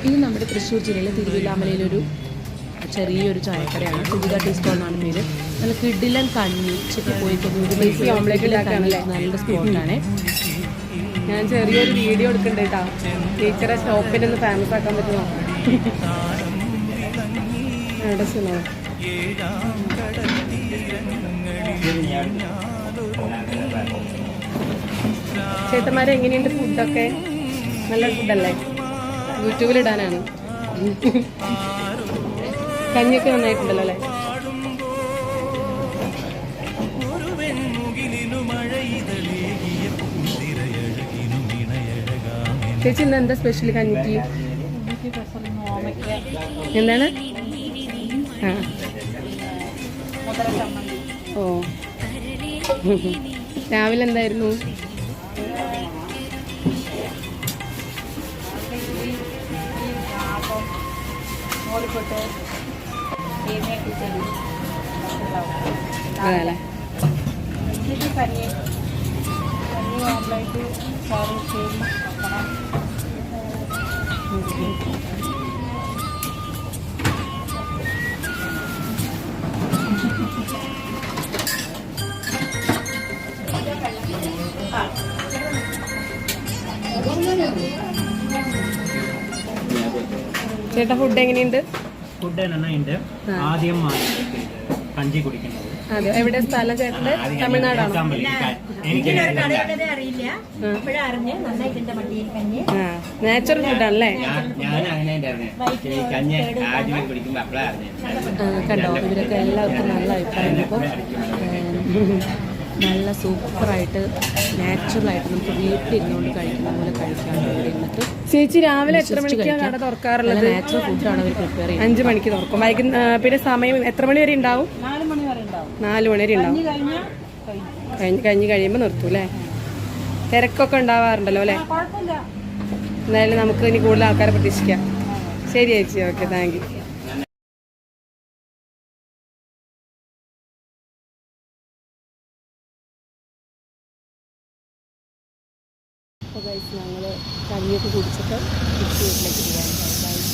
ഇത് നമ്മുടെ തൃശ്ശൂർ ജില്ലയിലെ തിരുവില്ലാമലയിലൊരു ചെറിയൊരു ചായക്കടയാണ്. സുജിത ടീ സ്റ്റോൾ എന്നാണ് പേര്. നല്ല കിഡിലൻ കഞ്ഞി ഉച്ചയ്ക്ക് പോയി കഴിഞ്ഞാൽ ഓംലേറ്റ് ഉണ്ടാക്കാനല്ലേ നല്ല സ്പോട്ടാണ്. ഞാൻ ചെറിയൊരു വീഡിയോ എടുക്കണ്ട കേട്ടോ. ടീച്ചറെ ഷോപ്പിലൊന്ന് ഫേമസ് ആക്കാൻ പറ്റുമോ? ചേട്ടന്മാരെ എങ്ങനെയുണ്ട് ഫുഡൊക്കെ? നല്ല ഫുഡല്ലേ? യൂട്യൂബിലിടാനാണ്. കഞ്ഞിയൊക്കെ നന്നായിട്ടുണ്ടല്ലോ അല്ലേ? ചേച്ചി ഇന്ന് എന്താ സ്പെഷ്യൽ കഞ്ഞിക്ക്? എന്താണ്? ആ ഓ രാവിലെ എന്തായിരുന്നു? അതല്ലേ ചേട്ടാ ഫുഡ് എങ്ങനെയുണ്ട്? ഫുഡ് നന്നായിട്ടുണ്ട്. ആദ്യം കഞ്ചി കുടിക്കുന്നത്. അതെ, എവിടെ സ്ഥലം ചേട്ടൻ്റെ? തമിഴ്നാടാണോ? നാച്ചുറൽ ഫുഡാണല്ലേ? കണ്ടോ, ഇവരൊക്കെ എല്ലാവർക്കും നല്ല അഭിപ്രായം. ഇപ്പം നല്ല സൂപ്പറായിട്ട് നാച്ചുറലായിട്ട് നമുക്ക് വീട്ടിലിരുന്നുകൊണ്ട് കഴിക്കുന്ന പോലെ കഴിക്കാൻ ഇരുന്നിട്ട്. ചേച്ചി രാവിലെ എത്ര മണിക്കാണ് കട തുറക്കാറുള്ളത്? നാച്ചുറൽ ഫുഡാണ് അവർ പ്രിപ്പയർ ചെയ്യുന്നത്. 5 മണിക്ക് തുറക്കും. പിന്നെ സമയം എത്ര മണി വരെ ഉണ്ടാവും? 4 മണി വരെ ഉണ്ടാവും. കഴിഞ്ഞ് കഴിയുമ്പോൾ നിർത്തും അല്ലേ? തിരക്കൊക്കെ ഉണ്ടാവാറുണ്ടല്ലോ അല്ലേ? എന്തായാലും നമുക്ക് ഇനി കൂടുതൽ ആൾക്കാരെ പ്രതീക്ഷിക്കാം. ശരി ചേച്ചി, ഓക്കെ, താങ്ക് യു. അപ്പോൾ ഗൈസ്, ഞങ്ങൾ കഞ്ഞിയൊക്കെ കുടിച്ചിട്ട് വീട്ടിലേക്ക് പോകാൻ.